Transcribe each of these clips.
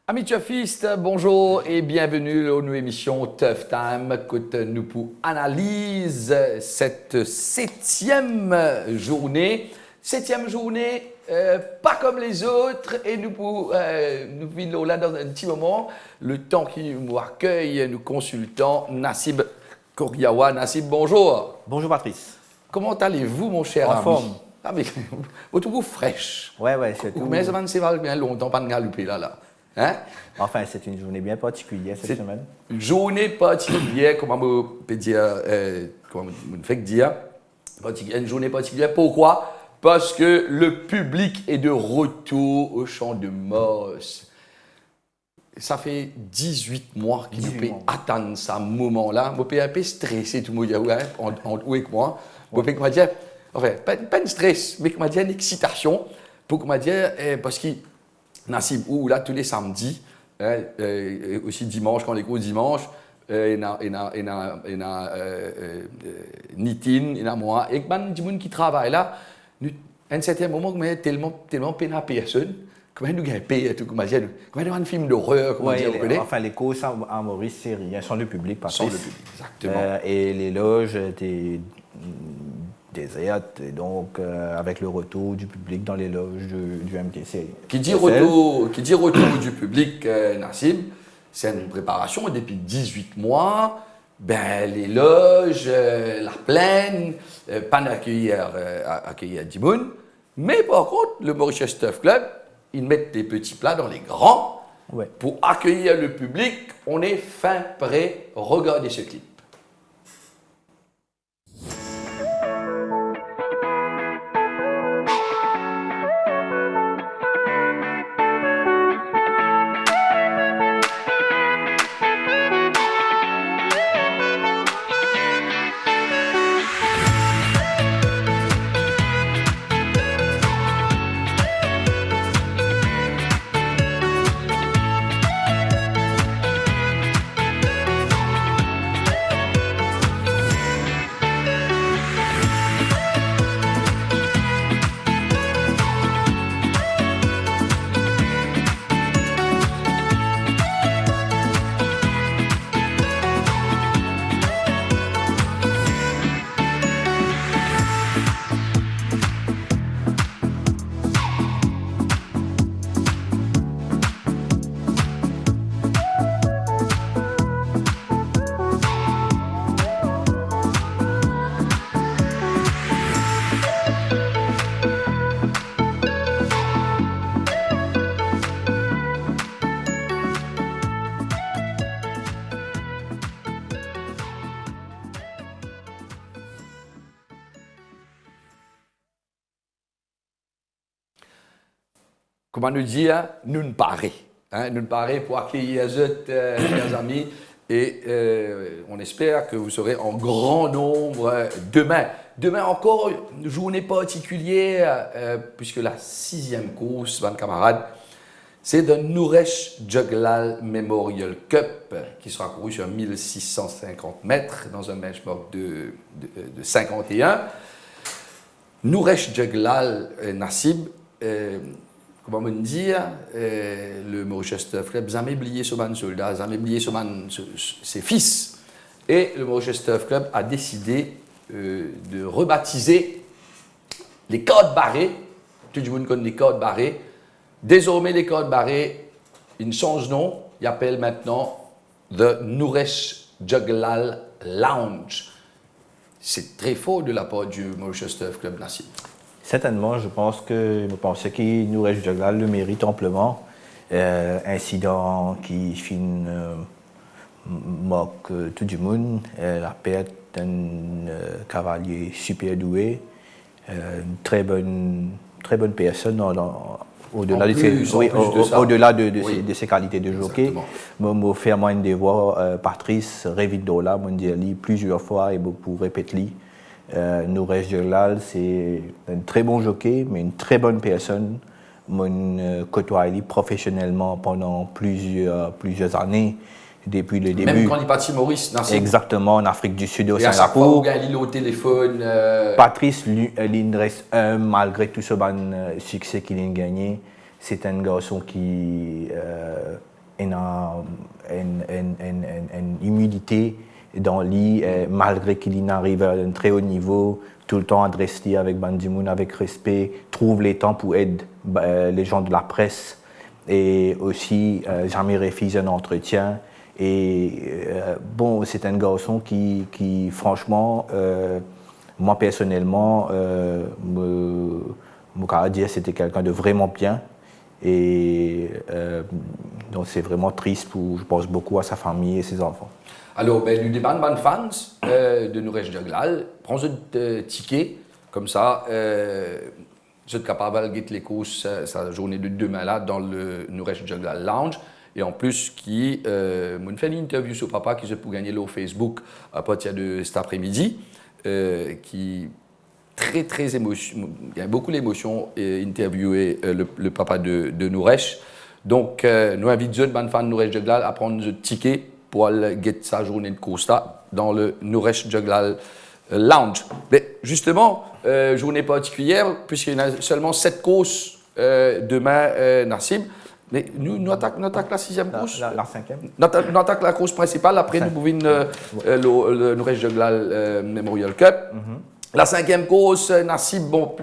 Amis Toughiste, bonjour et bienvenue à notre émission Tough Time que nous pour analyse cette septième journée. Septième journée, pas comme les autres et nous venons là dans un petit moment, le temps qui nous accueille, nous consultons Nassib Koriawa. Nassib, bonjour. Bonjour Patrice. Comment allez-vous mon cher ami? En forme. Ah mais, vous trouvez fraîche? Ouais, c'est tout. Mais ça va bien longtemps, pas de galoper là. Hein? Enfin, c'est une journée bien particulière cette semaine. Une journée particulière, comment on peut dire, comment on fait dire, une journée particulière. Pourquoi? Parce que le public est de retour au Champ de Mars. Ça fait 18 mois qu'il peut attendre ce moment-là. Je peux un peu stressé tout le monde, entre vous et moi. Je peux dire, enfin, pas un stress, mais comment dire, une excitation. Pour comment dire, parce que Nassib, ou là tous les samedis, aussi dimanche, quand les cours dimanche, il y a Nitin, il y a moi, et ben du monde qui travaille là, à un certain moment, on est tellement peine à personne, comment nous gagnons paye, tout comment dire, comment nous un film d'horreur, comment dire, vous connaissez? Enfin, les cours à Maurice, c'est rien, sans le public, Patrice. Sans le public, exactement. Et les loges étaient désertes, et donc avec le retour du public dans les loges du MTC. Qui dit retour du public, Nassib, c'est une préparation depuis 18 mois. Ben, les loges, la plaine, pas d'accueillir du monde. Mais par contre, le Mauritius Tough Club, ils mettent des petits plats dans les grands. Ouais. Pour accueillir le public. On est fin prêt. Regardez ce clip. Comment nous dire, nous ne parons. Nous ne parons pour accueillir les autres, chers amis. Et on espère que vous serez en grand nombre demain. Demain encore, une journée particulière, puisque la 6e course, mes camarades, c'est le Nuresh Juglal Memorial Cup, qui sera couru sur 1650 mètres dans un benchmark de 51. Nuresh Juglal Nassib, comment me dire, le Mauritius Tough Club, jamais oublié ce soldat, jamais oublié ses fils. Et le Mauritius Tough Club a décidé de rebaptiser les cordes barrées. Tout le monde connaît les cordes barrées. Désormais, les cordes barrées, ils changent de nom. Ils appellent maintenant The Nuresh Juglal Lounge. C'est très fort de la part du Mauritius Tough Club Nassib. Certainement, je pense qu'il nous reste Juglal le mérite amplement. Incident qui moque tout le monde. La perte d'un cavalier super doué, une très bonne personne au-delà de ses qualités de jockey, me faire moins de voir Patrice Revidola, me dire plusieurs fois et beaucoup répéter. Nouresh Jeglal, c'est un très bon jockey, mais une très bonne personne. Je côtoie professionnellement pendant plusieurs années, depuis le début. Même quand il est parti Maurice, Nassim. Exactement, en Afrique du Sud, au Singapour. Et à chaque fois, il au téléphone. Patrice, il reste malgré tout ce succès qu'il a gagné. C'est un garçon qui a une humilité dans lui, malgré qu'il arrive à un très haut niveau, tout le temps adressé avec Bandimoun, avec respect, trouve les temps pour aider les gens de la presse et aussi jamais refuse un entretien. Et bon, c'est un garçon qui franchement, moi personnellement, me dire c'était quelqu'un de vraiment bien. Et donc c'est vraiment triste je pense beaucoup à sa famille et ses enfants. Alors, nous demandons fans de Nouresh Jeglal, prends un ticket, comme ça, vous êtes capable de les courses sa journée de demain là dans le Nouresh Jeglal Lounge. Et en plus, qui m'a fait une interview sur papa qui se peut gagner au Facebook à partir de cet après-midi, qui très émotion, il y a beaucoup d'émotions et interviewé le papa de Nouresh. Donc, nous invitons les fans de Nouresh Jeglal à prendre un ticket pour aller get sa journée de course dans le Nouresh Jeglal Lounge. Mais justement, journée particulière, puisqu'il y a seulement 7 courses demain, Nassim. Mais nous attaquons la 6e course. La 5e. Nous attaquons la course principale. Après, nous pouvons le Nouresh Jeglal Memorial Cup. La 5e course, Nassim, bon,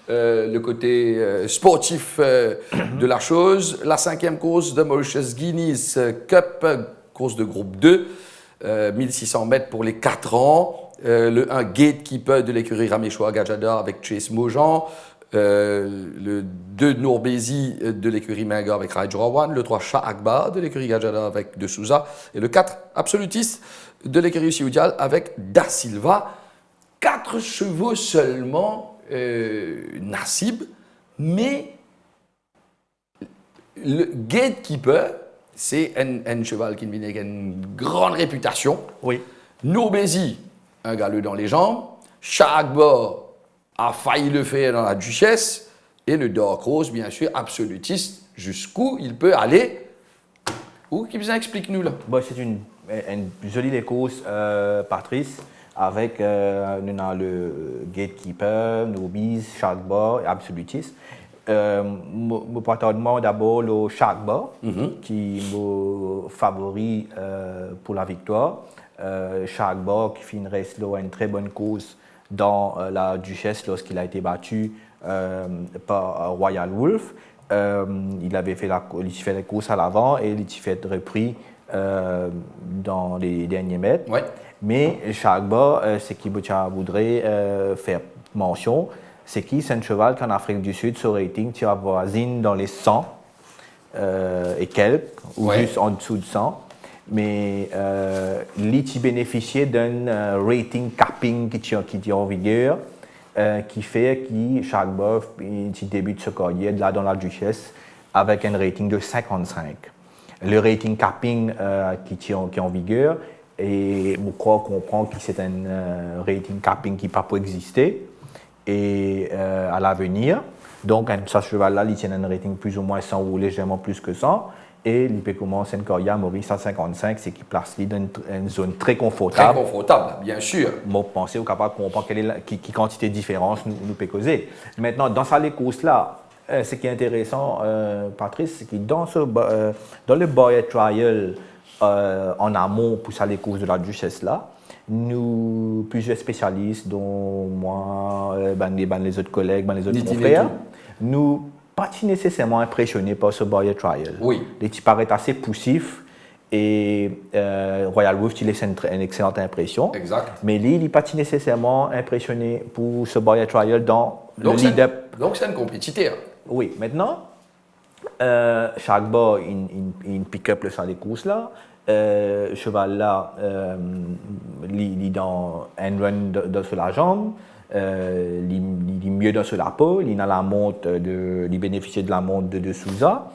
le côté sportif de la chose. La 5e course de Mauritius Guinness Cup, course de groupe 2, 1600 mètres pour les 4 ans. Le 1 Gatekeeper de l'écurie Raméchois Gajada avec Chase Mojan. Le 2 Nourbézi de l'écurie Menga avec Rai Jorawan, le 3 Shah Akbar de l'écurie Gajada avec De Souza et le 4 Absolutiste de l'écurie Sioudial avec Da Silva. 4 chevaux seulement, Nassib, mais le Gatekeeper, c'est un cheval qui a une grande réputation. Oui. Nourbézi, un galeux dans les jambes. Shah Akbar a failli le faire dans la Duchesse, et le Dark Horse, bien sûr, absolutiste, jusqu'où il peut aller. Où qui vous explique-nous là? Bon, c'est une jolie course, Patrice, avec le Gatekeeper, Nobis, Sharkbar et Absolutiste. Je partage d'abord le Sharkbar, qui est mon favori pour la victoire. Sharkbar qui finirait une très bonne course dans la Duchesse lorsqu'il a été battu par Royal Wolf. Il avait fait la course à l'avant et il a fait repris dans les derniers mètres. Ouais. Mais Sharkbar, ce qu'il voudrait faire mention, c'est qu'il c'est un cheval qu'en Afrique du Sud, ce rating, tu avoisines dans les 100 et quelques, ou juste en dessous de 100. Mais il bénéficiait d'un rating capping qui est en vigueur, qui fait que Sharkbar débute sa carrière là dans la Duchesse avec un rating de 55. Le rating capping qui est en vigueur, et je crois qu'on comprend que c'est un rating capping qui ne peut pas exister et à l'avenir. Donc, ce cheval-là, il tient un rating plus ou moins 100 ou légèrement plus que 100. Et il peut commencer une carrière à Maurice à 55, c'est qu'il place dans une zone très confortable. Très confortable, bien sûr. Moi, pensez au capable de comprendre quelle quantité de différence nous peut causer. Maintenant, dans ces courses-là, ce qui est intéressant, Patrice, c'est que dans le Boyer Trial, en amont pour les courses de la Duchesse-là, nous, plusieurs spécialistes, dont moi, les autres collègues, les autres confrères, nous pas nécessairement impressionné par ce Boyer Trial. Oui. Il paraît assez poussif et Royal Wolf, il laisse une excellente impression. Exact. Mais lui, il n'est pas nécessairement impressionné pour ce Boyer Trial dans le lead-up. Donc c'est une compétiteur. Oui. Maintenant, Sharkbar, il pick-up sur les courses là. Cheval là, il est dans un run sur la jambe. il est mieux dans ce lapin, il a la montre il bénéficie de la montre de Souza.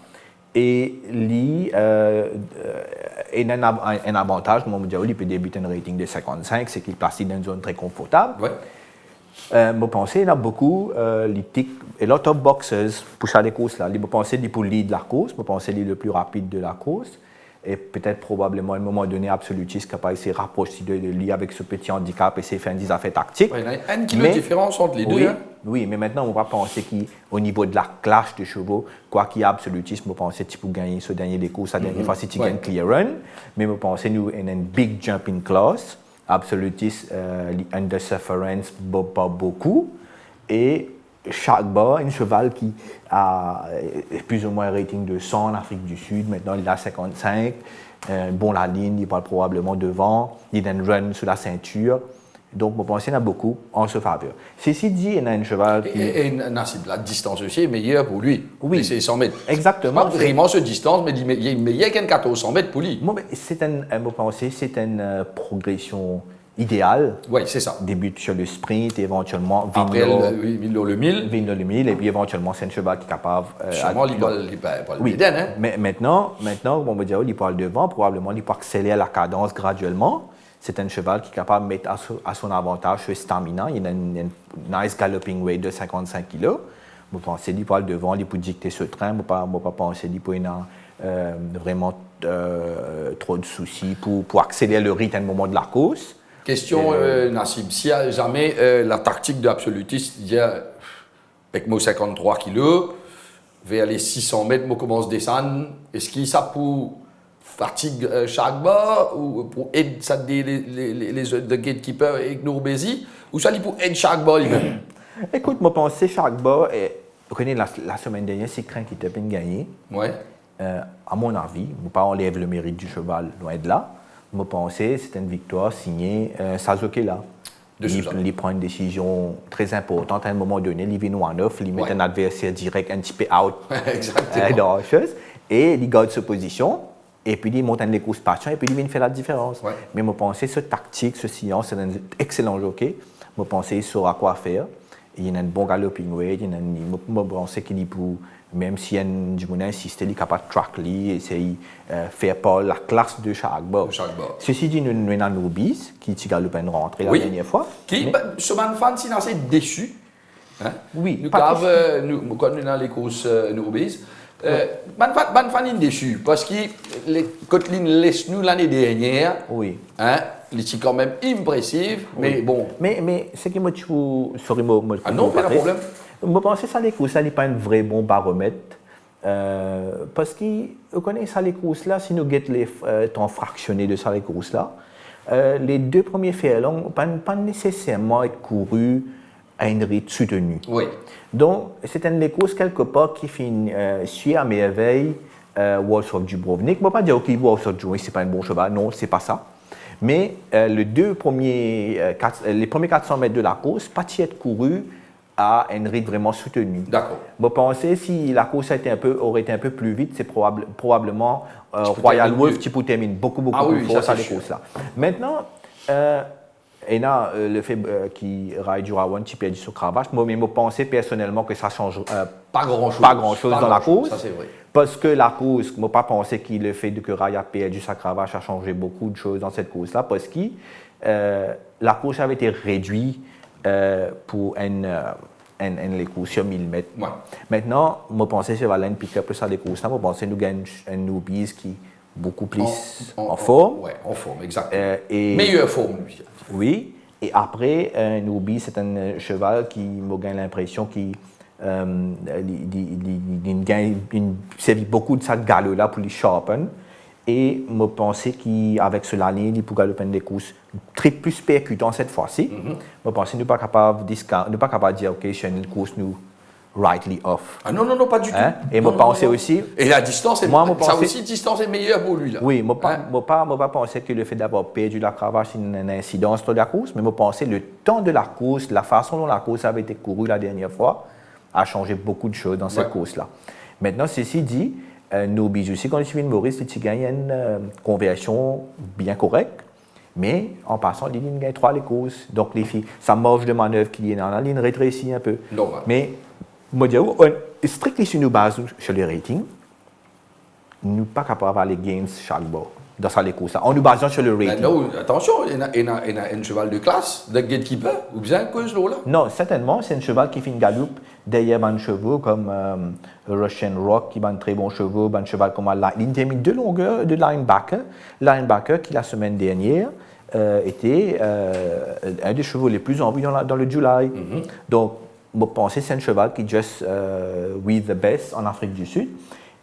Et il a un avantage, comme on dit, il peut débuter un rating de 55, c'est qu'il est placé dans une zone très confortable. Ouais. Je pense qu'il y a beaucoup a lot of boxers pour chaque course là. Je pense qu'il pour lead la course, je pense qu'il est le plus rapide de la course. Et peut-être probablement à un moment donné, Absolutis capable de se rapprocher de lui avec ce petit handicap et faire des affaires tactiques. Ouais, il y a un kilo de différence entre les deux. Oui, Hein? oui, mais maintenant, on va penser qu'au niveau de la clash de chevaux, quoi qu'il y a Absolutis, je pense que tu peux gagner ce dernier des courses, la dernière fois si tu gagnes clear run. Mais je pense que nous avons une big jump in class. Absolutis, under sufferance, pas beaucoup. Et chaque bas, un cheval qui a plus ou moins un rating de 100 en Afrique du Sud, maintenant il a 55, bon la ligne, il va probablement devant, il a un run sur la ceinture, donc je pense qu'il y en a beaucoup en ce faveur. Ceci dit, il y a un cheval qui... Et Nassib, la distance aussi est meilleure pour lui, oui, c'est 100 mètres. Exactement. Pas vraiment cette distance, mais il est meilleur qu'un 1400 mètres pour lui. Bon, c'est une progression idéal. Oui, c'est ça. Débute sur le sprint, éventuellement après le 1000. Et puis éventuellement, c'est un cheval qui est capable... Sûrement, il va le oui. hein? Mais maintenant, on va dire, il peut aller devant, probablement, il peut accélérer la cadence graduellement. C'est un cheval qui est capable de mettre à son avantage ce stamina. Il a une nice galloping weight de 55 kg. Je pense qu'il peut aller devant, il peut dicter ce train. Je ne pas penser qu'il peut avoir vraiment trop de soucis pour accélérer le rythme à un moment de la course. Question, Nassib, s'il y a jamais la tactique d'Absolutis, il y a avec moi 53 kg, vers les 600 mètres, moi commence à descendre, est-ce qu'il ça pour fatigue chaque bas ou pour aider ça les gatekeepers et Nourbézi ou ça pour aider chaque bas lui-même? Écoute, moi pensais chaque bas, vous connaissez la semaine dernière, c'est Crain qui t'a bien gagné. Ouais. À mon avis, je ne pas enlève le mérite du cheval, loin de là. Je pensais que c'était une victoire signée Sazokela. Il prend une décision très importante à un moment donné. Il vient à 9, il met un adversaire direct un petit peu out dans la chose. Et il garde sa position. Et puis il monte les courses patient et puis il vient faire la différence. Ouais. Mais je pensais que ce tactique, ce sillon, c'est un excellent jockey. Je pensais qu'il saura quoi faire. Il a un bon galloping weight. Je pensais qu'il peut. Même si du monde insiste, il est capable de track lui, essayer de faire pas la classe de chaque bas. Ceci dit, nous avons Noubis qui galope une rentrée la dernière fois. Qui, ce fan, c'est assez déçu. Hein? Oui. Nous quand nous dans les courses Noubis, fan est déçu parce que Kotlin laisse nous l'année dernière. Oui. Hein? Il est quand même impressif, mais bon. Mais ce qui me tue, sorry, ah non, pas de problème. Je pense que ça, les courses, ça n'est pas un vrai bon baromètre. Parce que, vous connaissez ça, les courses-là, si nous guettons les temps fractionnés de ça, les courses-là, les deux premiers faits ne pas nécessairement être courus à une rythme soutenu. Oui. Donc, c'est une des courses quelque part qui suit à merveille Walsall Dubrovnik. Je ne vais pas dire que Walsall Dubrovnik, ce n'est pas un bon cheval, non, ce n'est pas ça. Mais les premiers 400 mètres de la course, pas être couru à un rythme vraiment soutenu. D'accord. Je pense que si la course aurait été un peu plus vite, c'est probablement Royal Wolf qui peut terminer beaucoup plus fort sur les courses-là. Maintenant, et là, le fait qu'il ride du Rawan, qui perd sur cravache, mais je pensais personnellement que ça ne change pas grand-chose dans la course. Ça, c'est vrai. Parce que la course, je n'ai pas pensé que le fait que Raya perdu sa cravache a changé beaucoup de choses dans cette course-là, parce que la course avait été réduite pour les courses sur 1000 mètres. Ouais. Maintenant, je pensais que c'est Valène pick-up plus à des courses-là, je pensais que nous gagnons un Newbies qui est beaucoup plus en forme. Oui, en forme, exactement. Et meilleure forme, lui. Oui, et après, un Newbies, c'est un cheval qui me gagne l'impression qu'il servi beaucoup de ça de galop-là pour les sharpen. Et je pensais qu'avec cela, il pourrait galoper des courses très plus percutantes cette fois-ci. Je pensais que nous ne sommes pas capables de dire, OK, c'est une course, nous, rightly off. Ah non, pas du tout. Et je pensais aussi... Et la distance, distance est meilleure pour lui. Là. Oui, je ne pas penser que le fait d'avoir perdu la cravache, c'est une incidence de la course, mais je pensais que le temps de la course, la façon dont la course avait été courue la dernière fois, a changé beaucoup de choses dans cette course-là. Maintenant, ceci dit, nos bijoux aussi, quand je suis Maurice, tu gagnes une conversion bien correcte. Mais en passant, les lignes gagnent 3 les courses. Donc, les filles, sa marge de manœuvre qui est dans la ligne rétrécit un peu. Normal. Mais, moi, je dis, strictement si nous basons sur les ratings, nous ne sommes pas capables d'avoir les gains chaque bord dans les courses. On nous base sur le rating. Non, attention, il y a un cheval de classe, de gatekeeper, ou bien cause là. Non, certainement, c'est un cheval qui fait une galope derrière un chevaux comme Russian Rock, qui a un très bon chevaux, un cheval comme il a mis 2 longueurs de linebacker. Linebacker qui, la semaine dernière, était un des chevaux les plus en vue dans le July. Donc, je pense que c'est un cheval qui just with the best en Afrique du Sud.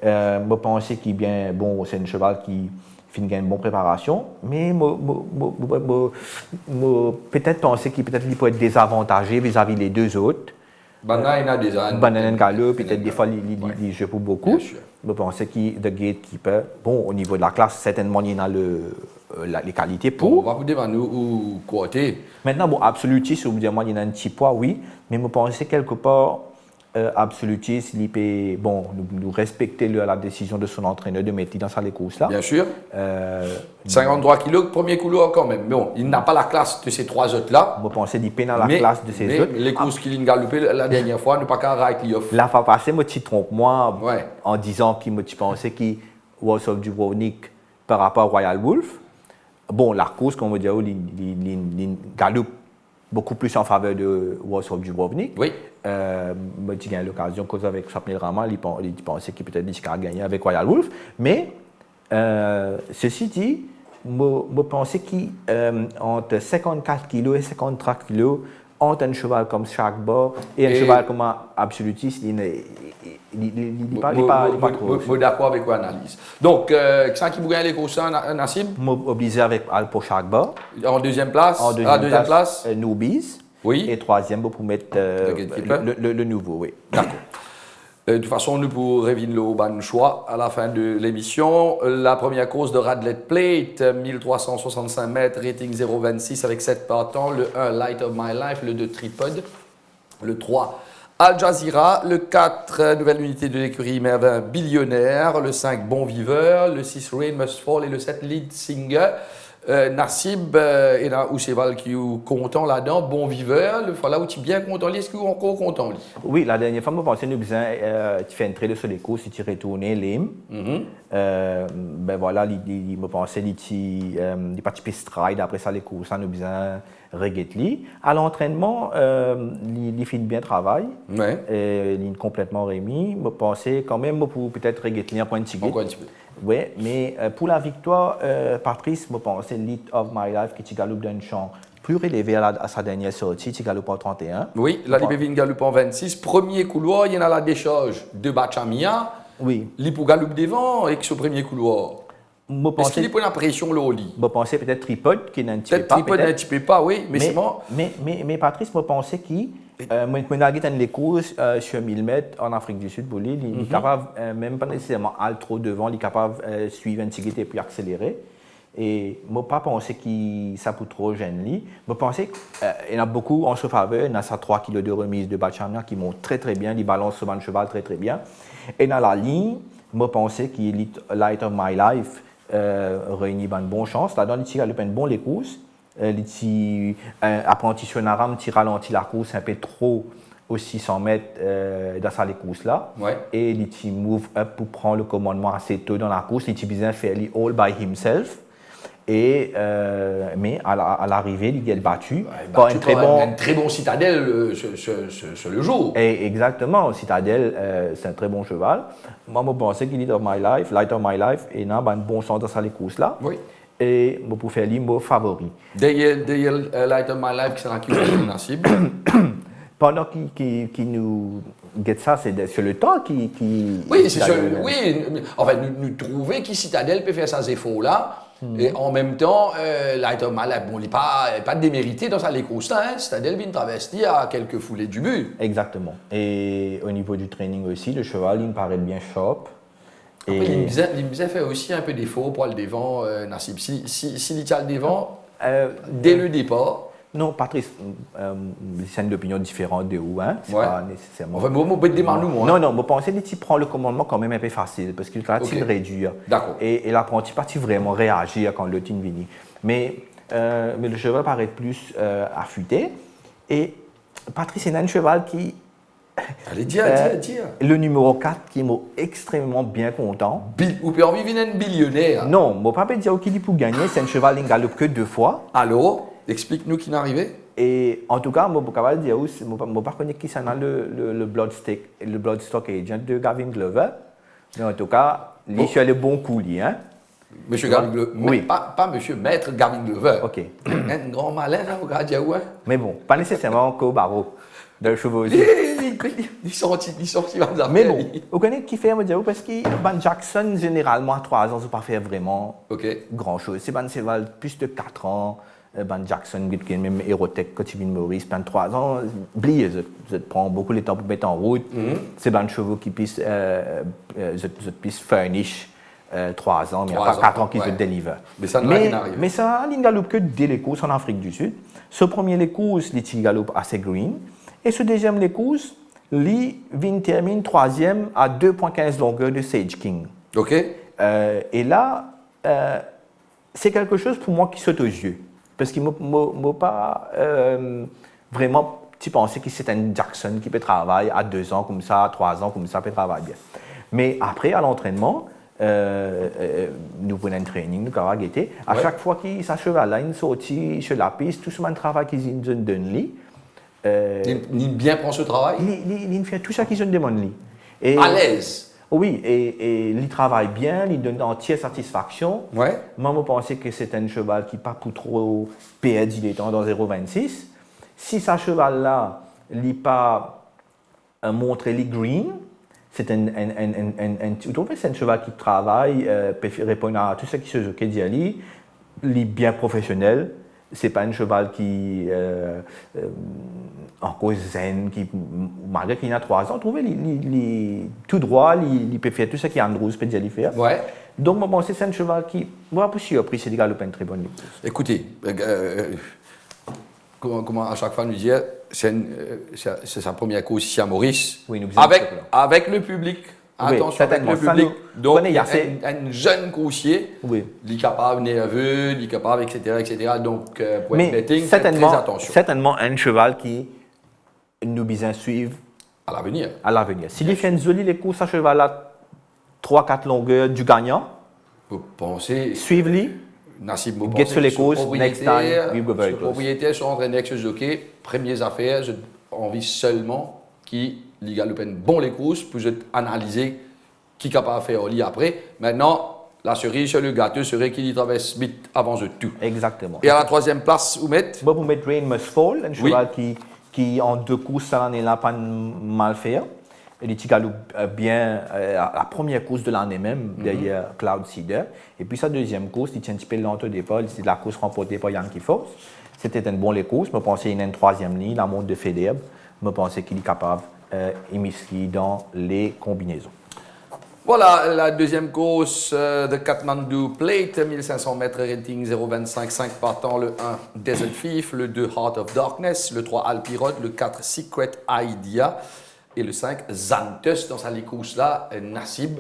Je pense qu'il est bien bon, c'est un cheval qui fait une bonne préparation, mais peut-être penser qu'il peut être désavantagé vis-à-vis des 2 autres. Banana Galop, peut-être des fois il joue pour beaucoup. Je pense qu'il the gatekeeper, bon, au niveau de la classe, certainement il y a les qualités pour. Bon, on va vous dire nous côté. Maintenant, bon, absolutiste, vous dire moi il y a un petit poids, oui, mais je pense quelque part. Absolutiste, il peut, bon, nous respecter la décision de son entraîneur de mettre dans les courses là. Bien sûr. 53 kilos, premier couloir quand même. Mais bon, il n'a pas la classe de ces 3 autres là. Je pense qu'il peut dans la classe de ces autres. Les courses qu'il a galopé la dernière fois, ne pas qu'à railler l'offre. La fois passée, moi, tu trompes moi en disant qu'il me pensais qu'il was of Dubrovnik par rapport à Royal Wolf. Bon, la course, comme on dit, il galope beaucoup plus en faveur de Warsaw Dubrovnik. Oui. J'ai eu l'occasion, cause avec Chapnel Rama, il pensait qu'il peut-être gagner avec Royal Wolf. Mais, ceci dit, je pensais qu'entre 54 kg et 53 kg, entre un cheval comme Shagba et un cheval comme un absolutiste, il n'est pas trop. Je suis d'accord avec l'analyse. Donc, qui vous gagne les courses, Nassim? Je suis obligé avec Alpo Shagba. En deuxième place? En deuxième place, Nubis. Oui. Et troisième, pour mettre le nouveau, oui. D'accord. De toute façon, nous pourrons révéler le bon choix à la fin de l'émission. La première course de Radlett Plate, 1365 mètres, rating 0,26 avec 7 partants. Le 1, Light of My Life. Le 2, Tripod. Le 3, Al Jazeera. Le 4, nouvelle unité de l'écurie Mervin Billionnaire. Le 5, Bon Viveur. Le 6, Rain Must Fall. Et le 7, Lead Singer. Nassib, et là où cheval qui est content là-dedans, Bon Viveur, le fois là où tu es bien content, est-ce que tu es encore content? Oui, la dernière fois, je pensais que nous tu fais une traîne sur les courses, si tu retournes l'IM. Ben voilà, je pensais que tu participes stride, après ça, les courses, nous besoin regretter. À l'entraînement, il fait bien travail, il est complètement remis. Je pensais quand même pour peut-être regretter un point de tigre. Oui, mais pour la victoire, Patrice, je pense que Lead of My Life qui galope d'un champ plus relevé à sa dernière sortie, qui galope en 31. Oui, la Libévine galope en 26. Premier couloir, il y en a la décharge de Bachamia. Oui. Il pour galope devant avec ce premier couloir. Est-ce qu'il a une pression là au lit? Je pensais peut-être Tripod qui n'en peut-être pas. Tripod n'en type pas, oui, mais c'est bon. Mais Patrice, je pensais qu'il les courses sur 1000 mètres en Afrique du Sud, il est capable, même pas nécessairement aller trop devant, il est capable de suivre un petit et puis accélérer. Et je n'ai pas pensé que ça peut trop gêner. Je pensais qu'il y en a beaucoup en sa faveur, il y a 3 kg de remise de Bachamia qui montent très très bien, il balance sur le cheval très très bien. Et dans la ligne, je pensais qu'il est Light of My Life réunit une bonne chance. Là-dedans, il a une bonne les courses. Apprenti sur un aram, il ralentit la course un peu trop aux 600 mètres dans sa course là. Et il move up pour prendre le commandement assez tôt dans la course. Il a besoin de faire all by himself. Et, mais à l'arrivée, il est battu par un très bon Citadelle sur le jour. Et exactement, Citadelle, c'est un très bon cheval. Moi, je pensais qu'il est Light of My Life, et il a un bon sens dans sa course là. Oui. Et je peux faire mon favori. D'ailleurs, Light of My Life, c'est un qui est Nassib. Pendant qu'il nous guette ça, c'est sur le temps qui. Oui, c'est sûr. Oui, en fait, nous trouvons que Citadelle peut faire ces efforts là. Et en même temps, Light of My Life, bon, il n'est pas démérité dans sa course là. Citadelle vient travesti à quelques foulées du but. Exactement. Et au niveau du training aussi, le cheval, il me paraît bien sharp. Après, il me fait aussi un peu d'effort pour le devant, Nassib. S'il y a le devant, dès le départ. Non, Patrice, c'est une opinion différente de où, hein? C'est pas nécessairement. Enfin, moi, je demande nous, moi. Non, je pensais que tu prends le commandement quand même un peu facile, parce qu'il va réduire. D'accord. Et l'apprenti parti vraiment réagir quand le team vient. Mais mais le cheval paraît plus affûté. Et Patrice est un cheval qui... Allez, dis. Le numéro 4 qui m'a extrêmement bien content. Ou peut envie de un billionnaire. Non, mon papa dit qu'il dit pour gagner, c'est un cheval qui galope que 2 fois. Alors, explique-nous qui n'est arrivé. Et en tout cas, mon papa dit aussi, mon papa connaît qui c'est le Bloodstock Agent de Gavin Glover. Mais en tout cas, lui, c'est le bon coup, lui, hein. Monsieur Gavin Glover. Oui. Pas monsieur maître Gavin Glover. Ok. Un grand malin, là, au gardien, ouais. Mais bon, pas nécessairement qu'au barreau de chevaux aussi. Il sortit dans la Mais bon, vous connaissez qui fait, parce que Ben Jackson, généralement, à 3 ans, ne pas faire vraiment grand-chose. C'est Ben cheval plus de 4 ans. Ben Jackson, même Aerotech, Cotivin Maurice, ben 3 ans, oubliez, je prends beaucoup de temps pour mettre en route. C'est ben chevaux qui puissent furnish 3 ans, mais il n'y a pas 4 ans qu'ils se délivre. Mais ça n'arrive. Mais ça, il galope que dès les courses en Afrique du Sud. Ce premier les courses, il galope assez green. Et ce deuxième les courses, il termine 3e à 2,15 longueur de Sage King. OK. Et là, c'est quelque chose pour moi qui saute aux yeux. Parce qu'il ne m'a pas vraiment pensé que c'est un Jackson qui peut travailler à 2 ans comme ça, à 3 ans comme ça, peut travailler bien. Mais après, à l'entraînement, nous prenons un training, nous avons guetté. À chaque fois qu'il s'achevale là, il sortit sur la piste, tout ce travail qu'ils nous donnent lui. Il bien prend ce travail. Il fait tout ça qu'ils nous demandent lui. À l'aise. Oui, et il travaille bien, il donne entière satisfaction. Ouais. Moi, je pensais que c'est un cheval qui n'est pas pour trop perdre du temps dans 0,26. Si ce cheval-là, il n'est pas montré les green, c'est un cheval qui travaille, peut répondre à tout ce qui se joue, il est bien professionnel. C'est pas un cheval qui en cause zen, qui malgré qu'il a 3 ans, trouvé tout droit, il peut faire tout ce qu'Andrews peut dire faire. Ouais. Donc moi c'est un cheval qui, moi pour sûr, après c'est des galopes une très bonne course. Écoutez, comment à chaque fois nous dire, c'est sa première course ici à Maurice. Oui, nous avec le public. Attention avec le public. Donc, un jeune coursier, il est capable, nerveux, il est capable, etc. Donc, pour être betting, faites très attention. Certainement un cheval qui nous besoin suivre à l'avenir. S'il fait une jolie les courses à cheval à 3-4 longueurs du gagnant, vous pensez. Suivez-lui. Nassib, vous pensez sur les courses, next time, we go very close. Propriétaires sont en train d'ex-jockey, premières affaires, j'ai envie seulement qui Liga Le Pen bon les courses pour analyser qui est capable de faire au lit après. Maintenant, la cerise sur le gâteau serait qu'il y traverse vite avant de tout. Exactement. Et à la 3e place, vous mettez vous mettez Rain Must Fall, un cheval qui en 2 courses, ça l'année là pas mal fait. Il galope bien à la première course de l'année même, derrière Cloud Cedar. Et puis sa deuxième course, il tient un petit peu lent au départ, c'est la course remportée par Yankee Force. C'était une bonne course, je pensais qu'il y a une 3e ligne, la montre de Federbe. Je pensais qu'il est capable d'immiscer dans les combinaisons. Voilà la deuxième course de Kathmandu Plate, 1500 mètres, rating 0,25, 5 partants, le 1 Desert Thief, le 2 Heart of Darkness, le 3 Alpirod, le 4 Secret Idea et le 5 Xanthus. Dans cette course-là, Nassib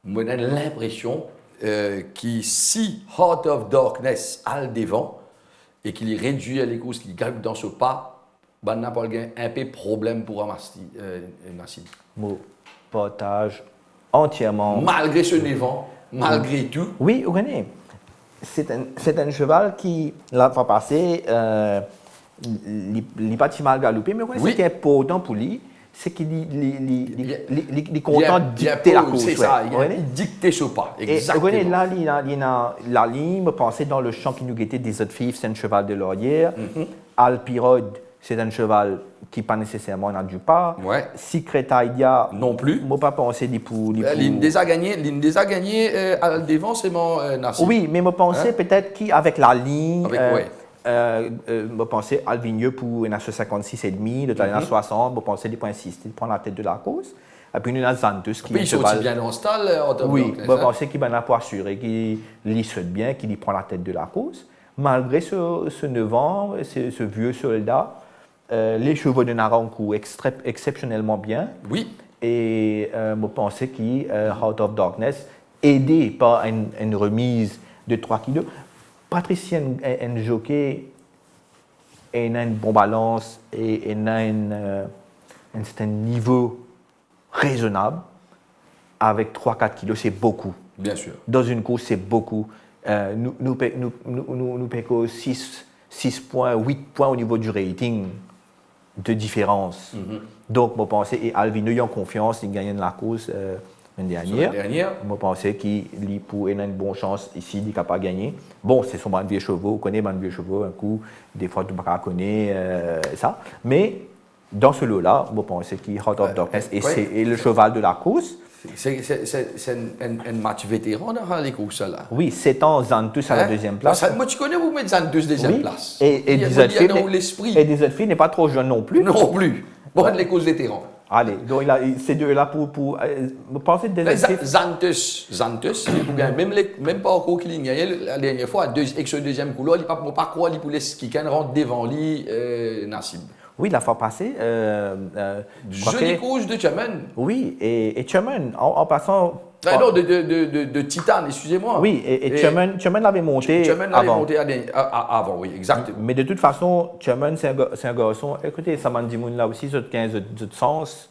me donne l'impression que si Heart of Darkness a le devant et qu'il réduit les courses, qu'il gagne dans ce pas, ben n'a pas un peu problème pour ramasser Nassib. Mon partage entièrement. Malgré ce devant, malgré tout. Oui, vous connaissez. C'est un cheval qui, la fois passée, il n'est pas si mal galopé, mais ce qui est important pour lui, c'est qu'il est content de dicter la course. C'est ça, il dicte ce pas. Exactement. Et là, il a la ligne, je pensais dans le champ qui nous guettait des autres filles, c'est un cheval de laurière. Alpirod, c'est un cheval qui n'est pas nécessairement n'a du pas. Secret Idea non plus. Je n'ai pas pensé pour. L'une des a gagné à devant, c'est mon Nassib. Oui, mais je pensais peut-être qu'avec la ligne. Je pensais Alvigneux pour une H56,5, le Talent 60, je pensais des points 6, il prend la tête de la course. Et puis nous avons Xanthus qui est cheval. Bien dans le stade. Oui, je pensais qu'il va pour assurer qu'il lit bien, qu'il prend la tête de la course. Malgré ce 9 ans, ce vieux soldat, les chevaux de Nara ont couru exceptionnellement bien. Oui. Et je pensais qu'il Heart of Darkness, aidé par une remise de 3 kilos. Patricia est un jockey et il a une bonne balance et il a un certain niveau raisonnable. Avec 3-4 kilos, c'est beaucoup. Bien sûr. Dans une course, c'est beaucoup. Nous payons 6 points, 8 points au niveau du rating de différence. Donc, je pense, et Alvino, il a confiance, il gagne la course l'année dernière. Je pense qu'il a une bonne chance ici, il est capable de gagner. Bon, c'est son ban de vieux chevaux, on connaît ban de vieux chevaux, un coup, des fois, tu ne peux pas connaître ça. Mais dans ce lot-là, je pense qu'il est Heart of Darkness et le cheval de la course. C'est un match vétéran dans les courses là. Oui, 7 ans, Zantus à la deuxième place. Moi, tu connais, vous mettez Zantus deuxième place. Et des autres filles n'est pas trop jeune non plus. Non plus. Bon, les courses vétérans. Allez, donc ces deux-là pour vous pensez de Zantus, même pas encore qu'il y a la dernière fois, avec ce deuxième couloir, il ne peut pas croire qu'il pouvait skier rentre devant lui, Nassib. Oui, la fois passée. Jolie course de Chaman. Oui, et Chaman, en passant. Non, de Titan, excusez-moi. Oui, et Chaman l'avait monté. Chaman l'avait monté avant, oui, exactement. Mais de toute façon, Chaman, c'est un garçon. Écoutez, Saman Dimoun là aussi, sur 15 de sens.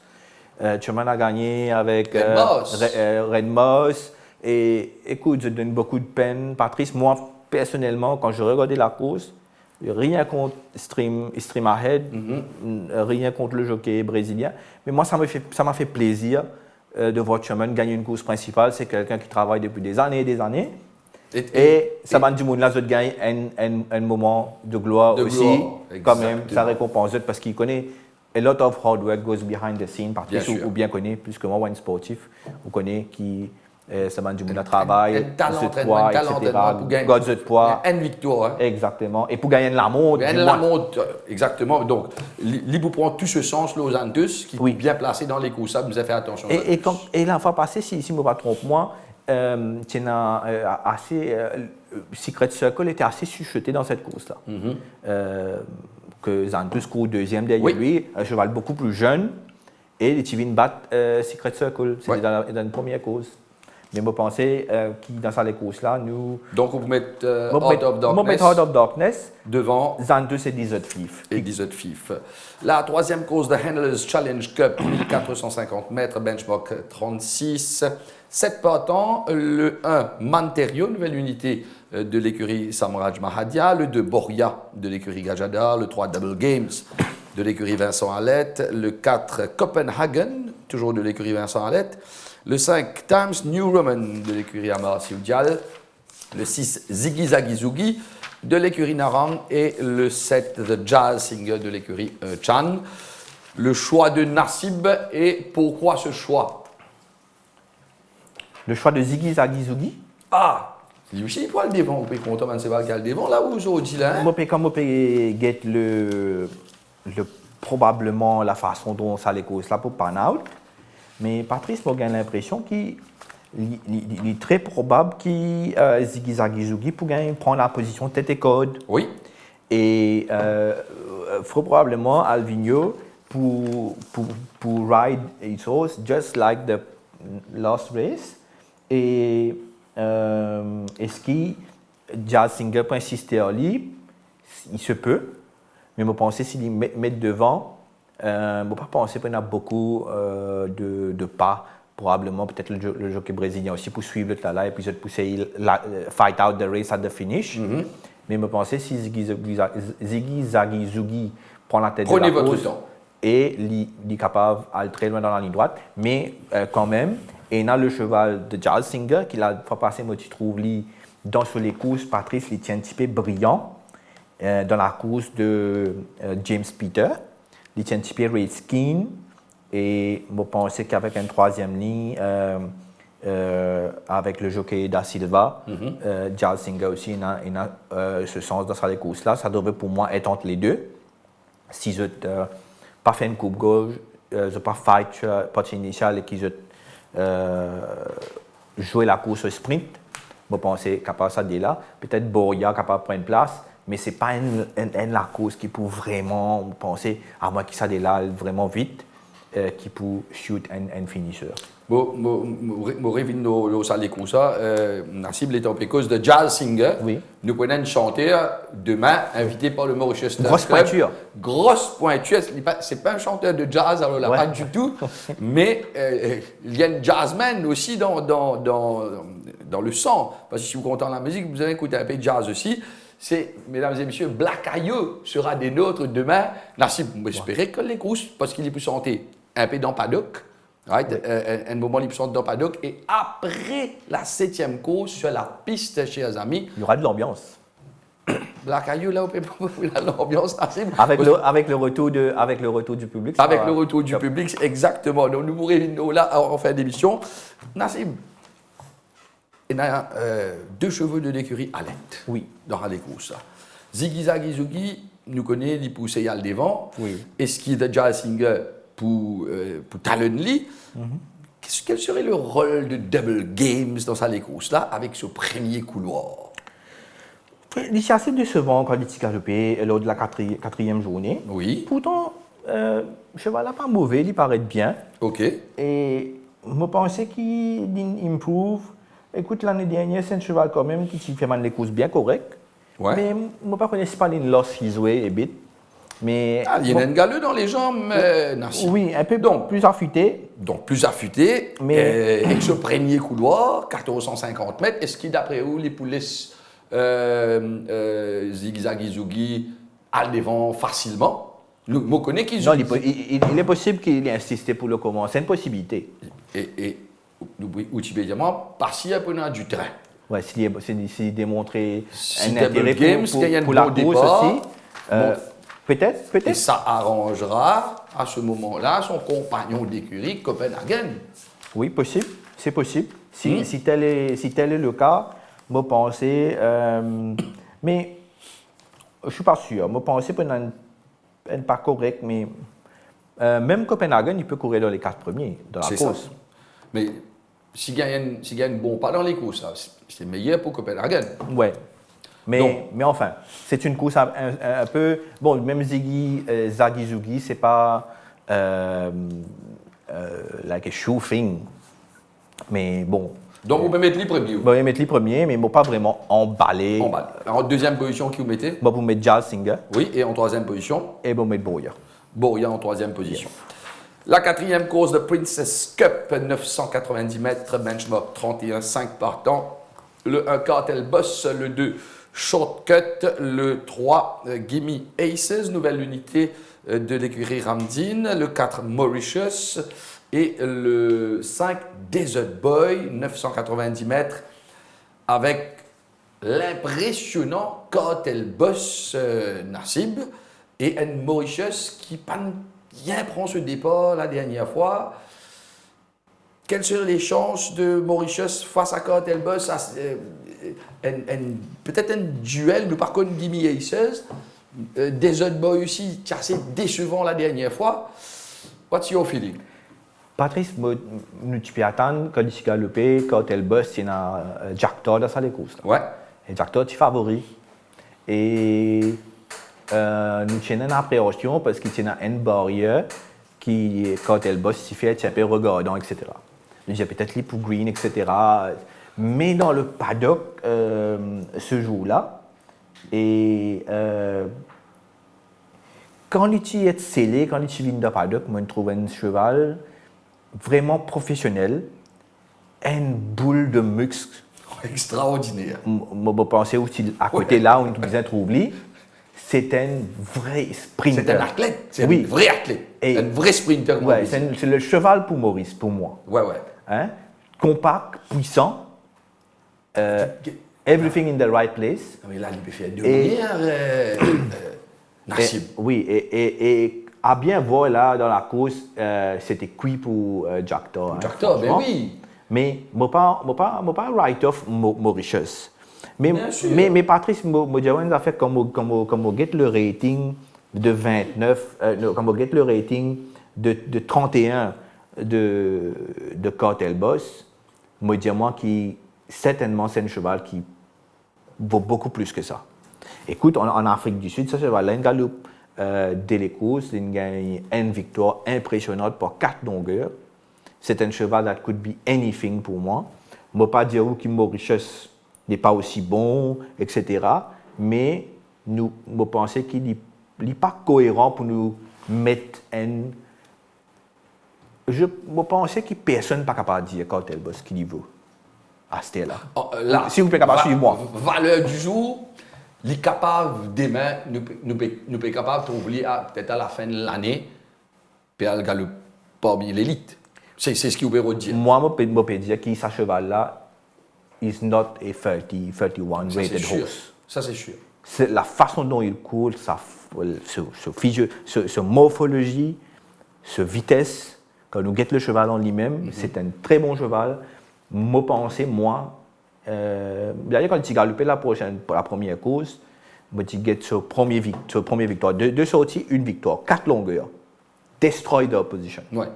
Chaman a gagné avec Red Moss. Et écoute, je donne beaucoup de peine. Patrice, moi, personnellement, quand je regardais la course, rien contre Stream Ahead, rien contre le jockey brésilien. Mais moi, ça m'a fait plaisir de voir Chaman gagner une course principale. C'est quelqu'un qui travaille depuis des années et des années. Et Saman Dimoun, là, gagne un moment de gloire aussi. Quand même, ça récompense parce qu'il connaît a lot of hard work goes behind the scene. Patrice, ou bien connaît, plus que moi, un sportif, vous connaissez qui. Saman Dimoun travaille, un talent de poids, etc. God de poids. Une victoire. Exactement. Et pour gagner la montre. Gagner la montre, exactement. Donc, il prend tout ce sens-là aux Antus, qui est bien placé dans les courses. Ça, vous avez fait attention. Et la fois passée, si je ne me trompe, moi, Secret Circle était assez chuchoté dans cette course-là. Que Zantus court deuxième derrière lui, un cheval beaucoup plus jeune, et les Tivin battent Secret Circle. C'était dans la première course. Mais je pensais que dans cette course-là, nous. Donc, vous mettez Heart of Darkness devant Zantus et 18 Fif. Et 18 Fif. La troisième course de Handlers Challenge Cup, 1450 mètres, benchmark 36. 7 partants, le 1 Manterio, nouvelle unité de l'écurie Samraj Mahadia, le 2 Boria de l'écurie Gajada, le 3 Double Games de l'écurie Vincent Alette, le 4 Copenhagen, toujours de l'écurie Vincent Alette, le 5 Times New Roman de l'écurie Amar Sioudial, le 6 Ziggy Zaggy Zougi de l'écurie Narang et le 7 The Jazz Singer de l'écurie Chan. Le choix de Nassib, et pourquoi ce choix? Le choix de Ziggy Zaggy Zougi. Ah, lui aussi, il peut le devant. On peut compter, on ne sait pas quel devant, là où je dis là. Comme on peut get probablement la façon dont ça les cause là pour pan out. Mais Patrice m'a l'impression qu'il est très probable que Ziggy Zaggy Zougi pour prendre la position tête et code. Oui. Et probablement Alvino pour ride his horse just like the last race. Et est-ce que Jazz Singer peut insister à lui? Il se peut. Mais je pense s'il met devant, je ne peux pas penser qu'il y a beaucoup de pas. Probablement, peut-être le jockey brésilien aussi pour suivre le là et puis pousser fight out the race at the finish. Mais je pense si Ziggy Zaggy Zougi prend la tête de la course et il est capable d'aller très loin dans la ligne droite. Mais quand même, et il a le cheval de Jazz Singer qui l'a fait passer, moi, tu trouves, dans sur les courses, Patrice, il tient un petit peu brillant dans la course de James Peter. Il tient un petit peu Race Keen. Et je pense qu'avec une troisième ligne, avec le jockey Da Silva, Jazz Singer aussi, il a ce sens dans cette course-là. Ça devrait pour moi être entre les deux. Si je n'ai pas fait une coupe gauche, je n'ai pas fight partie initiale et qu'ils jouer la course au sprint, je pense capable ça là. Peut-être Boria capable de prendre place, mais ce n'est pas la course qui peut vraiment penser à moi qui ça là vraiment vite. qui peut shoot un finisseur. Moi, rêve de salle comme ça. La cible est en cause de jazz singer. Oui. Nous prenons un chanteur demain invité par le Mauritius Grosse Club. pointure. Grosse pointure. C'est pas un chanteur de jazz, alors là, Ouais. pas du tout. Mais il y a une jazzman aussi dans le sang. Parce que si vous comptez la musique, vous allez écouter un peu de jazz aussi. C'est, mesdames et messieurs, Black Ayo sera des nôtres demain. Nassim, on espérer que les grosses, parce qu'il est plus santé un peu dans paddock. Right? Oui. Un moment, il peut chanter dans paddock. Et après la 7e course, sur la piste, chers amis, Il y aura de l'ambiance. Black Ayo, là, on peut pas l'ambiance, Nassim. Avec le retour du public. Avec le retour du public, exactement. Donc, nous mourrons là en fin d'émission. Nassim, il y a 2 chevaux de l'écurie Alette. Oui. Dans les courses. Ziggy Zaggy Zougi, nous connaît, il pousse à devant. Oui. Est-ce qu'il est déjà singer pour Talonly? Quel serait le rôle de Double Games dans les courses-là avec ce premier couloir? Il est assez décevant quand il est galopé lors de la 4e journée. Oui. Pourtant, le cheval n'est pas mauvais, il paraît bien. OK. Et je pensais qu'il improve. Écoute, l'année dernière, c'est un cheval quand même qui fait les courses bien correctes. Ouais. Mais je ne connais pas les loss qu'il jouait et bit. Mais Il y a un galeux dans les jambes, Nassim. oui, un peu plus affûté. Donc plus affûté. Mais avec ce premier couloir, 1450 mètres, est-ce qu'il, d'après vous, les poulets Ziggy Zougi à devant facilement? Nous connaissons qu'ils non, il est possible qu'il ait insisté pour le commencer. C'est une possibilité. Et ultimement, passer un peu dans du train. Ouais, s'il démontrer Si un Double intérêt Games, pour qu'il y a un la bon course départ, aussi. Peut-être. Et ça arrangera à ce moment-là son compagnon d'écurie, Copenhagen. Oui, possible. C'est possible. Si tel est le cas, je pensais. Mais je ne suis pas sûr. Je pensais que ce n'est pas correct, mais même Copenhagen, il peut courir dans les 4 premiers dans la course. Ça. Mais s'il gagne bon pas dans les courses, c'est meilleur pour Copenhagen. Ouais. Mais enfin, c'est une course un peu. Bon, même Ziggy Zougi, c'est pas like a sure thing. Mais bon. Donc, vous pouvez mettre les premiers. Vous pouvez mettre les premiers, mais pas vraiment emballé. En 2e position, qui vous mettez? Vous mettez Jazz Singer. Oui, et en 3e position? Et vous mettez Boria. Boria en 3e position. Yes. La 4e course de Princess Cup, 990 mètres, benchmark 31,5 partants. Le 1, Cartel Boss, le 2, Shortcut, le 3, Gimme Aces, nouvelle unité de l'écurie Ramdin, le 4, Mauritius et le 5, Desert Boy, 990 mètres, avec l'impressionnant Cartel Boss Nassib et un Mauritius qui bien prend ce départ la dernière fois. Quelles seraient les chances de Mauritius face à Cartel Boss? Peut-être un duel, nous par contre, Gimme Aces. Desert Boy aussi, qui est assez décevant la dernière fois. What's your feeling? Patrice, nous peux attendre quand il galopé, Cartel Boss, il y a Jack Todd dans sa course. Ouais. Et Jack Todd, c'est favori. Et nous avons une appréhension parce qu'il y a une barrière qui, Cartel Boss, s'y fait un peu regardant, etc. Nous avons peut-être les pour Green, etc. Mais dans le paddock, ce jour-là, et quand il est scellé, quand il vient dans le paddock, moi, je trouve un cheval vraiment professionnel, une boule de muscle. Extraordinaire. Je pensais aussi à côté là où nous trouvons, c'est un vrai sprinter. C'est un athlète, c'est un vrai athlète, un vrai sprinter. Ouais, c'est le cheval pour Maurice, pour moi. Ouais. Hein? Compact, puissant, everything in the right place. Mais là, il peut faire de manière Nassim. Oui, et à bien voir là dans la course, c'était cuit pour Jack Todd. Jack Todd, mais oui. Mais je ne pas write-off Mauritius. Mais Patrice, je a fait comme on get le rating de 29, comme on get le rating de 31 de Cartel Boss, je dis moi qui certainement c'est un cheval qui vaut beaucoup plus que ça. Écoute, en Afrique du Sud, ce cheval-là, dès les courses, il a gagné une victoire impressionnante pour 4 longueurs. C'est un cheval that could be anything pour moi. Je ne vais pas dire que Mauritius n'est pas aussi bon, etc. Mais je pense qu'il n'est pas cohérent pour nous mettre un. Je pense que personne n'est pas capable de dire quand elle bosse qu'il y veut à ce là. Là, si vous êtes capable de suivre moi. Valeur du jour, il est nous sommes capables de trouver peut-être à la fin de l'année, puis elle galope parmi l'élite. C'est ce qu'il vous dire. Moi, je peux dire que ce cheval-là is not a 31 rated horse. Ça, c'est sûr. C'est la façon dont il court, sa morphologie, sa vitesse. Quand nous guettons le cheval en lui-même, c'est un très bon cheval. Moi, pensez, d'ailleurs, quand il galopait pour la première course, je guette sur première victoire. Deux sorties, une victoire. 4 longueurs. Destroy the opposition. Ouais.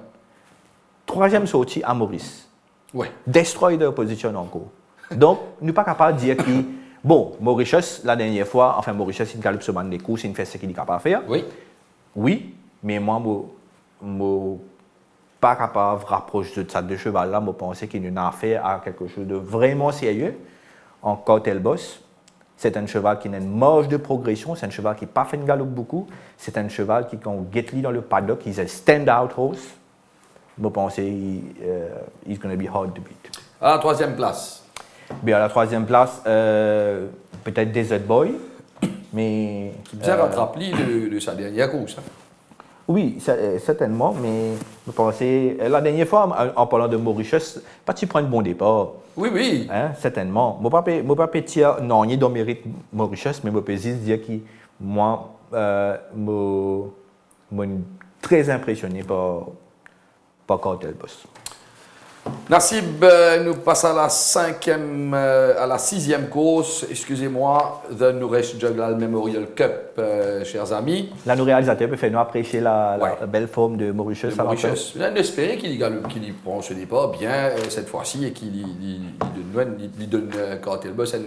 Troisième sortie à Maurice. Ouais. Destroy the opposition encore. Donc, nous ne sommes pas capables de dire que, bon, Mauritius, la dernière fois, enfin, Mauritius, il galope sur des courses, il fait ce qu'il est capable de faire. Oui. Oui, mais moi, je ne suis pas capable de rapprocher de ça de cheval-là. Je pense qu'il y a une affaire à quelque chose de vraiment sérieux. Encore tel boss. C'est un cheval qui a une marge de progression. C'est un cheval qui n'a pas fait une galope beaucoup. C'est un cheval qui, quand on get lui dans le paddock, il est un stand-out horse. Je pense qu'il is going to be hard to beat. À la 3e place. Bien, à la 3e place, peut-être Desert Boy. Mais. Qui bien rattrape de sa dernière course. Hein. Oui, certainement, mais je pensais, la dernière fois, en parlant de Mauritius, pas tu prends un bon départ. Oui, oui. Hein, certainement. Je ne peux pas dire, non, il y a de mérite Mauritius, mais je peux juste dire que moi, je suis très impressionné par Cartel Boss. Nassib, nous passons à la 6e course, excusez-moi, The Nouresh Juglal Memorial Cup, chers amis. Là, nos réalisateurs peuvent nous apprécier la belle forme de Mauritius. On espère qu'il prend ce départ bien cette fois-ci et qu'il donne Cartel Boss un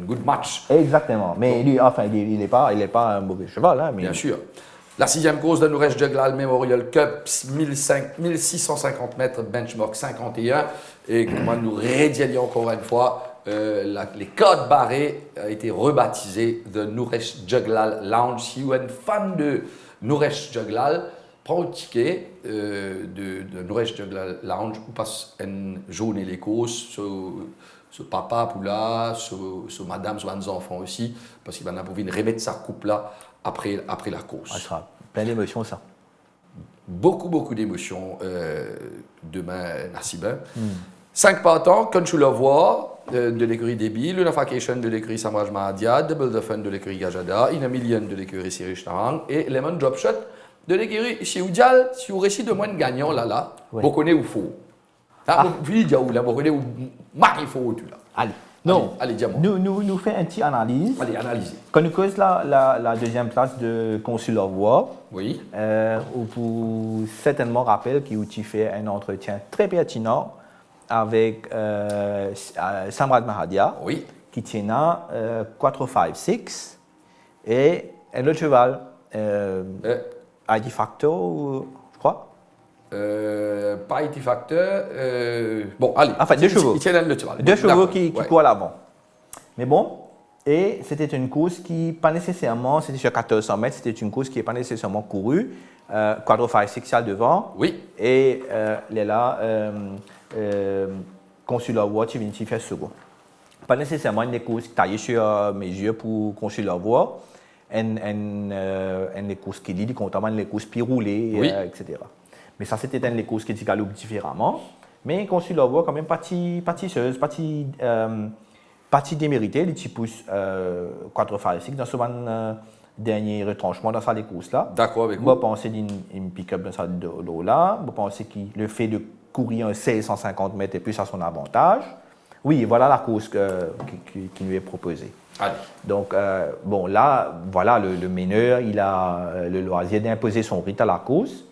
good match. Exactement, mais lui, enfin, il n'est pas un mauvais cheval. Hein, mais... Bien sûr. La 6e course de Nouresh Juglal Memorial Cup, 1650 mètres, benchmark 51. Et comment nous rédialions encore une fois, les codes barrés a été rebaptisé The Nouresh Juglal Lounge. Si vous êtes fan de Nouresh Juglal, prends un ticket de Nouresh Juglal Lounge, vous passez une journée les courses, ce papa pour là, ce madame, ce enfants aussi, parce qu'il va avoir envie de remettre sa coupe là. Après la course. Ça sera plein d'émotions, ça. Beaucoup d'émotions demain, Nassibin. 5 partants, Conchu Lavoie de l'écurie Déby, Lunafacation de l'écurie Samraj Mahadia, Double the Fun de l'écurie Gajada, In a Million de l'écurie Sirish Tarang et Lemon Drop Shot de l'écurie Chioudial. Si vous réussissez de moins de gagnants là, vous connaissez où il faut. Vous dites où là, vous connaissez où il faut tout là. Allez. Non, allez, dis-moi. Nous faisons une petite analyse. Allez, analysez. Quand nous cause la 2e place de Consul Lavoie, oui. Vous certainement rappelez qu'il a fait un entretien très pertinent avec Samraj Mahadia, oui. qui tient 4-5-6, et un autre cheval, ID Factor, je crois. Pas IT Factor. Bon, allez. Enfin, 2 chevaux. Deux chevaux qui courent à l'avant. Mais bon, et c'était une course qui, pas nécessairement, c'était sur 1400 mètres, c'était une course qui n'est pas nécessairement courue. Quadro 5-6 devant. Oui. Et là, Consular Watch, il vient faire second. Pas nécessairement une course taillée sur mesure pour Consular Watch. Une course qui dit, comptamment les courses piroulées, oui. etc. Mais ça, c'était une des courses qui galopent différemment. Mais Consular Watch, quand même, pâtisseuse, partie déméritée, les petits pouces 4-5 dans ce dernier retranchement dans cette course-là. D'accord avec vous. Moi, je pense qu'il pick-up dans cette là. Je pense que le fait de courir un 1650 mètres est plus à son avantage. Oui, voilà la course qui lui est proposée. Allez. Donc, bon, là, voilà, le meneur, il a le loisir d'imposer son rythme à la course.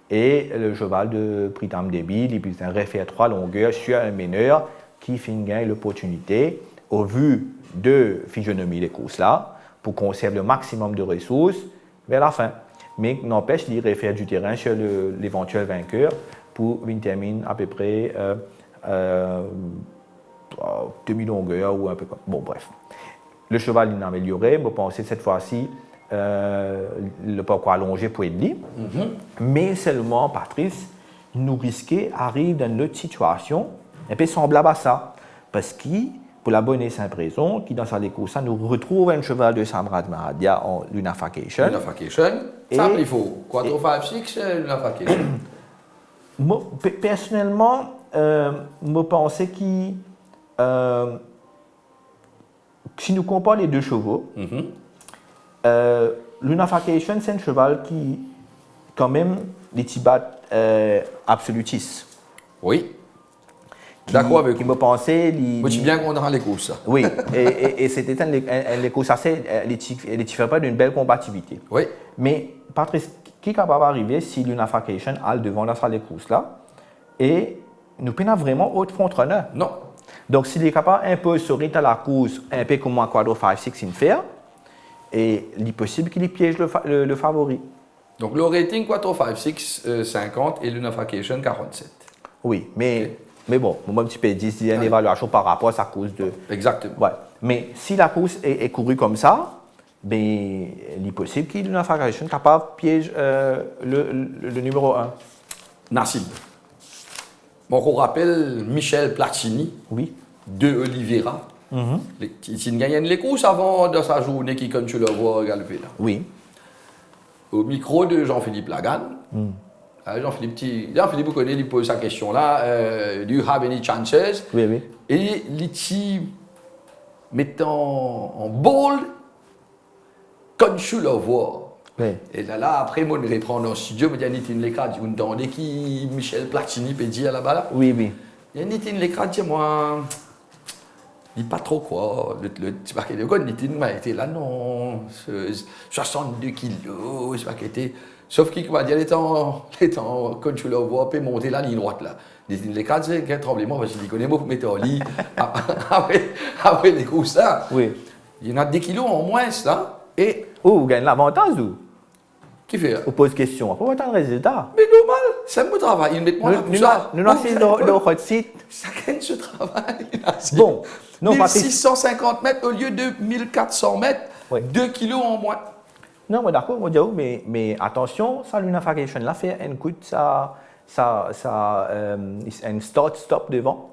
Et le cheval de Pritam Déby, il peut refaire 3 longueurs sur un meneur qui finit gagner l'opportunité, au vu de physionomie des courses là, pour conserver le maximum de ressources, vers la fin. Mais n'empêche, il réfère du terrain sur l'éventuel vainqueur pour une termine à peu près demi-longueur ou un peu comme. Bon, bref. Le cheval, il a amélioré. Je pensais cette fois-ci, le parcours allongé pour être libre. Mais seulement, Patrice, nous risquons arrive dans une autre situation un peu semblable à ça. Parce que, pour la bonne et simple raison, qui dans sa course, nous retrouve un cheval de Samrat Mahadia en Lunafacation. Lunafacation, simple, il faut 4, 5, 6, Lunafacation. Personnellement, je pensais que si nous comparons les deux chevaux, Lunafacation, c'est un cheval qui, quand même, les Tibats absolutistes. Oui. D'accord avec qui me pensait. Moi, je suis bien content les courses. Ça. Oui, et c'était les courses assez. Les fait pas d'une belle compatibilité. Oui. Mais, Patrice, qui est capable d'arriver si l'Unification a le devant dans les courses là et nous peinons vraiment autre frontrunner? Non. Donc, s'il est capable un peu de se à la course, un peu comme un quadro 5-6 in faire, et il est possible qu'il piège le favori. Donc, le rating quadro 5-6, 50 et l'Unification 47. Oui, mais bon, moi, un petit peu dit, c'est une évaluation par rapport à sa course de. Exactement. Ouais. Mais si la course est courue comme ça, ben, il est possible qu'il y ait une information capable de piéger le numéro 1. Nassib. Bon, on rappelle Michel Platini Oui. de Oliveira. Il gagne les courses avant de sa journée qui, comme tu le vois, galoper là. Oui. Au micro de Jean-Philippe Lagan. Jean-Philippe, vous connaissez, il pose sa question là. Do you have any chances? Oui, oui. Et il met en bold quand tu le vois. Oui. Et là, après, moi, je reprends dans le studio, je me dis, les cadres, vous entendez qui Michel Platini peut dire là-bas là? Oui, oui. Il y a les cadres, moi, il dit pas trop quoi. Le petit paquet de code, il était là, non, 62 kilos, c'est pas qu'il était. Sauf qu'il va dire, les temps, quand tu le vois, peut monter la ligne droite là. Les cadres, c'est un tremblement, parce qu'il connaît, vous mettez en lit. Après les courses là, Oui. il y en a des kilos en moins là. Et. Oh, vous gagnez l'avantage ou? Qui fait? Vous pose question. Après, vous avez le résultat. Mais normal, c'est mon travail. Il met moi là pour ça. Nous avons le hot site. Ça gagne ce travail. Bon. Non, 1650 mètres au lieu de 1400 mètres, oui. 2 kilos en moins. Non, d'accord, mais attention, ça, l'Unification, là, fait un coup de un stop devant.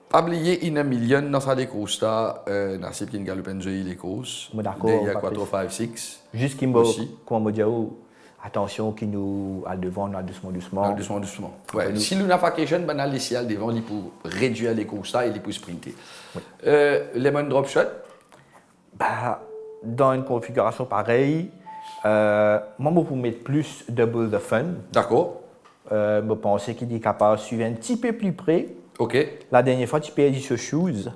Pas oublier une million dans sa course là, Nassib qui gagne les courses. D'accord. Il y a 4, 5, 6. Juste qu'il comment dire, attention, qui nous à devant, doucement. Doucement. Ouais. Si l'Unification, ben, les ciels devant, il pour réduire les courses là et il pour sprinter. Oui. Lemon drop shot. Bah, dans une configuration pareille, moi, je peux mettre plus double the fun. D'accord. Je pense qu'il est capable de suivre un petit peu plus près. OK. La dernière fois, tu perds sur shoes.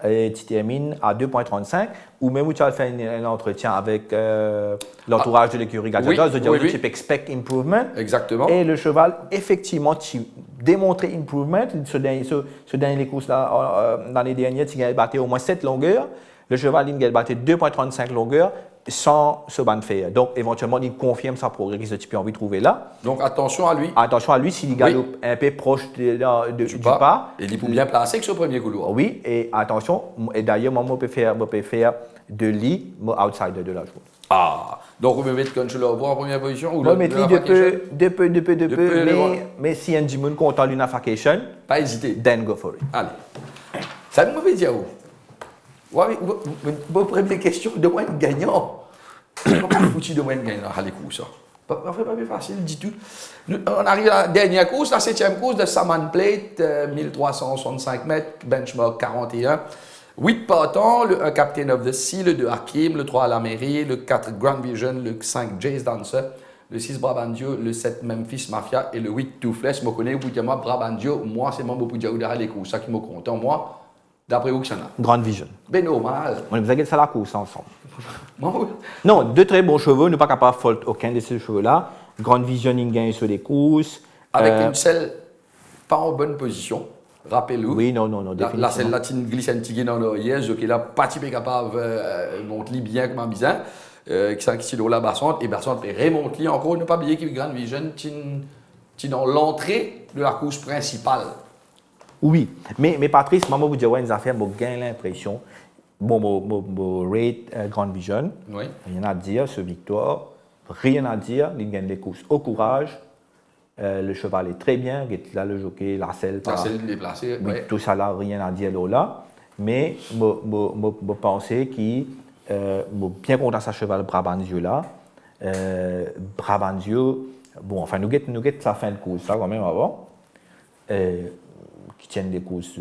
Et tu termines à 2,35 ou même où tu as fait un entretien avec l'entourage de l'écurie Gladiator, tu peux expect improvement. Exactement. Et le cheval, effectivement, tu démontrais improvement. Ce dernier courses là, dans les dernières, tu as battu au moins 7 longueurs. Le cheval, il a battu 2,35 longueurs sans se ban faire. Donc, éventuellement, il confirme sa progrès que tu peux envie de trouver là. Donc, attention à lui. Attention à lui s'il galope un peu proche du pas. Et il peut bien placer que ce premier couloir. Oui, et attention, et d'ailleurs, moi, je peux faire de lui, mon outsider de la journée. Ah, donc on peut mettre quand je le vois en première position ou on mettre de peu, mais si un Jimoun content l'Unification, pas hésiter. Then go for it. Allez. Ça me fait dire où? Oui, vos premières questions de moins gagnant. Comment foutu de moins gagnant à l'écoute ça? En fait, pas plus facile du tout. On arrive à la dernière course, la 7e course de Saman Plate, 1365 mètres, benchmark 41. 8 partants, le 1 Captain of the Sea, le 2 Hakim, le 3 La Mairie, le 4 Grand Vision, le 5 Jace Dancer, le 6 Brabandio, le 7 Memphis Mafia et le 8 Toothless. Je connais, vous dites moi Brabandio, moi c'est mon beau pour à l'écoute, ça qui me content, moi. D'après vous que ça n'a. Grand Vision. Ben normal. On vous avez ça la course ensemble. Non, deux très bons chevaux, ne pas capable de faute aucun de ces chevaux-là. Grand Vision, il gagne sur les courses. Avec une selle pas en bonne position, rappelez-vous. Oui, non. La selle latine glisse un petit dans l'oreille, qui est là, pas typé capable, monte-lui bien comme un bizarre. qui sont qui la bassante, et bassante remonte li encore, ne pas oublier qu'il y a Grand Vision, qui dans l'entrée de la course principale. Oui, mais Patrice, moi, vous dire une affaire, j'ai l'impression, mon rate Grand Vision, Oui. rien à dire, ce victoire, rien à dire, il gagne des courses au courage, le cheval est très bien, là, le jockey, la selle, La selle déplacée, oui, ouais. tout ça là, rien à dire là, mais je pense qu'il bien content sa cheval Brabanzio là, Brabanzio, bon, enfin, nous guettons la fin de course, ça quand même avant, qui tiennent des courses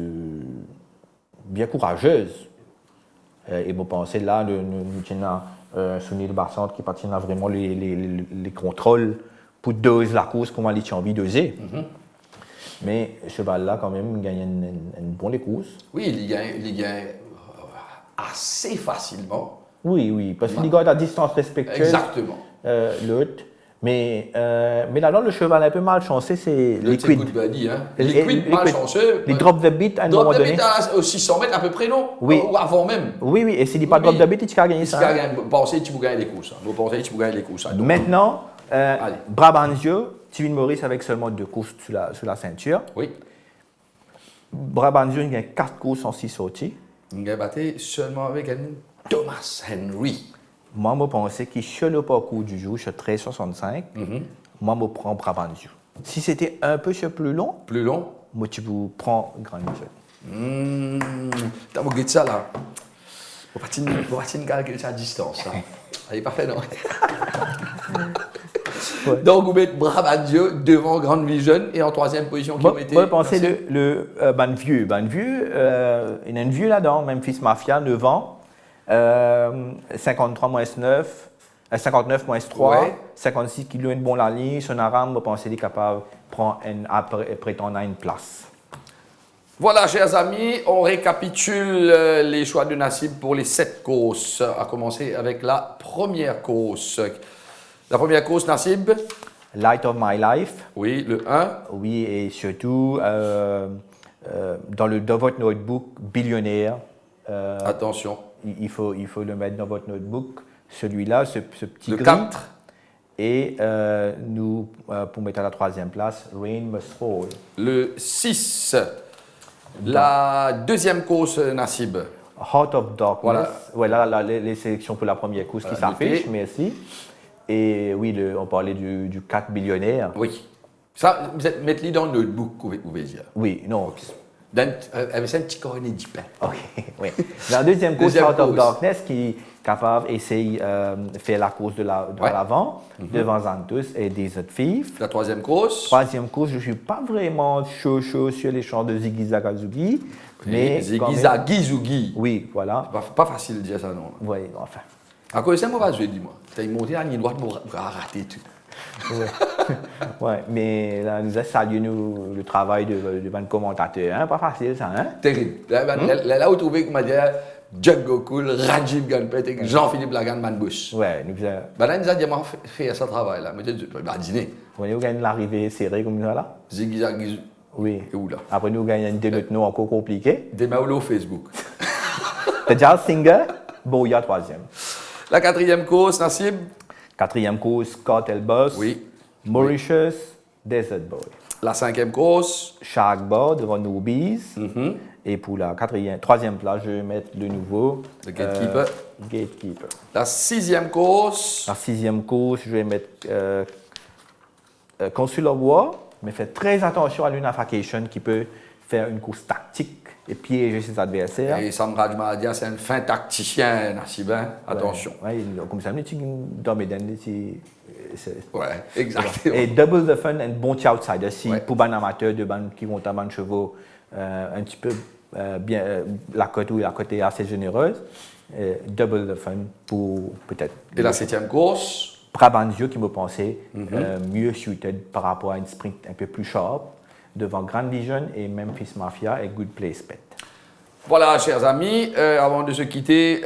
bien courageuses. Et je pense là, nous tenons Sunil Bassant qui patinent vraiment les contrôles pour doser la course, comment il a envie de doser. Mais ce cheval-là, quand même, gagne une bonne course. Oui, il gagne assez facilement. Oui, parce qu'il gagne à distance respectueuse. Exactement. L'autre. Mais là, le cheval un peu malchanceux, c'est Liquid. Liquid. Hein. Liquid, malchanceux. Il drop the beat à un moment Drop the donné. beat à 600 mètres à peu près, non? Oui. Ou avant même. Oui, et s'il n'est pas drop the beat, il va gagner ça. Vous pensez que tu vas gagner les courses. Vous pensez que tu vas gagner les courses. Maintenant, Allez. Brabanzio, Tivin Maurice avec seulement 2 courses sur la ceinture. Oui. Brabanzio, il gagne 4 courses en 6 sorties. Il a battu seulement avec un Thomas Henry. Moi, je pense qu'il sur le parcours du jour, sur 13,65, moi, je prends Brabanzio. Si c'était un peu plus long, moi, tu vous prends Grand Vision. T'as vu ça là? On va calculer sa distance. Là. Elle est parfaite, non? Ouais. Donc, vous mettez Brabanzio devant Grand Vision et en troisième position qui Moi, ont été. je pensais le Banvieux. Banvieux, il y a un vieux là-dedans, Memphis Mafia, 9 ans. 53 moins 9, 59 moins 3, Ouais. 56 kilos, une bonne la ligne. Son aram, je pense qu'il est capable de prendre prétendre à une place. Voilà, chers amis, on récapitule les choix de Nassib pour les 7 courses. À commencer avec la première course. La première course, Nassib? Light of My Life. Oui, le 1. Oui, et surtout, dans votre notebook, billionnaire. Attention. Il faut le mettre dans votre notebook. Celui-là, ce petit Le gris. 4. Et nous, pour mettre à la 3e place, Rain Must Fall. Le 6. La deuxième course, Nassib. Heart of Darkness. Voilà. Voilà les sélections pour la première course qui Voilà, s'affichent, noté. merci. Et oui, on parlait du 4 billionnaire. Oui. Ça, vous mettez dans le notebook, vous pouvez dire. Oui, non. Avec un petit cornet de pain. Ok, oui. La deuxième course, Deuxième Heart of course. Darkness, qui est capable d'essayer de faire la course de l'avant, devant Zantus et Desert Thief. La troisième course. Troisième course, je ne suis pas vraiment chaud sur les champs de Ziggy Zagazugi. Mais Ziggy quand même- Zagizougi. Oui, voilà. Pas facile de dire ça, non. Oui, enfin. À cause de ça, moi, je vais dire, moi. Tu as monté à la ligne droite pour rater tout. Ouais, mais là, nous saluons le travail de votre commentateur. Hein? Pas facile, ça, hein? Terrible. Là où vous trouvez que m'a dit Jack Gokul, Rajiv Ganpet et Jean-Philippe Lagan Manbush. Ouais, nous faisons. Là, nous avons fait ce travail là. Mais tu vas dîner. Vous gagnez l'arrivée serrée comme ça, là? Ziggy Zagizou. Oui. Et où là? Après, nous gagnons une autres noms encore compliqués. Des mails au Facebook. Déjà, Singer, Boya, 3e. La quatrième course, Nassib. 4e course, Cartel Boss. Oui. Mauritius, Desert Boy. La cinquième course. Shark Bar devant Newbies. Et pour la 3e place, je vais mettre le nouveau. Le Gatekeeper. Gatekeeper. La sixième course. La 6e course, je vais mettre Consular War, mais faites très attention à l'unification qui peut faire une course tactique et piéger ses adversaires. Et Samraj Mahadia, c'est un fin tacticien, Nassib. Hein? Attention. Ouais, comme ça, dans mes dents, Ouais, exactement. et double the fun and bon outsider. Si Ouais. pour un amateur de ban qui vont à ban chevaux un petit peu bien, la côte est assez généreuse, double the fun pour peut-être. Et la septième course. Brabanzio qui me pensait mieux suited par rapport à une sprint un peu plus sharp devant Grand Vision et Memphis Mafia et Good Place Pet. Voilà, chers amis, avant de se quitter,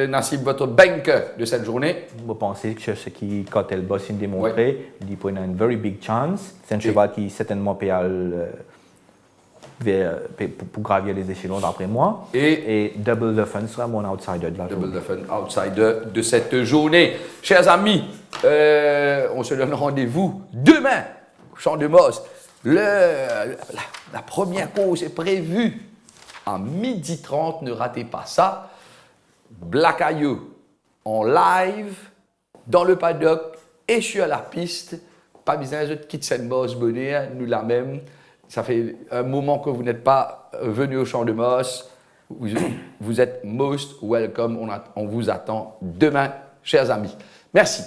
Nassib, votre bank de cette journée. Je pense que ce qui, quand elle bosse, il démontré, il prend une very big chance. C'est un cheval qui certainement peut pour gravir les échelons d'après moi. Et Double the Fun sera mon outsider de la journée. Double the Fun, outsider de cette journée. Chers amis, on se donne rendez-vous demain au Champ de Mosse. La première course est prévue à 12h30, ne ratez pas ça. Black Ayo en live, dans le paddock, et je suis à la piste. Pas besoin de quitter cette bosse bonnet, nous la même. Ça fait un moment que vous n'êtes pas venu au Champ de Mosse. Vous êtes most welcome. On vous attend demain, chers amis. Merci.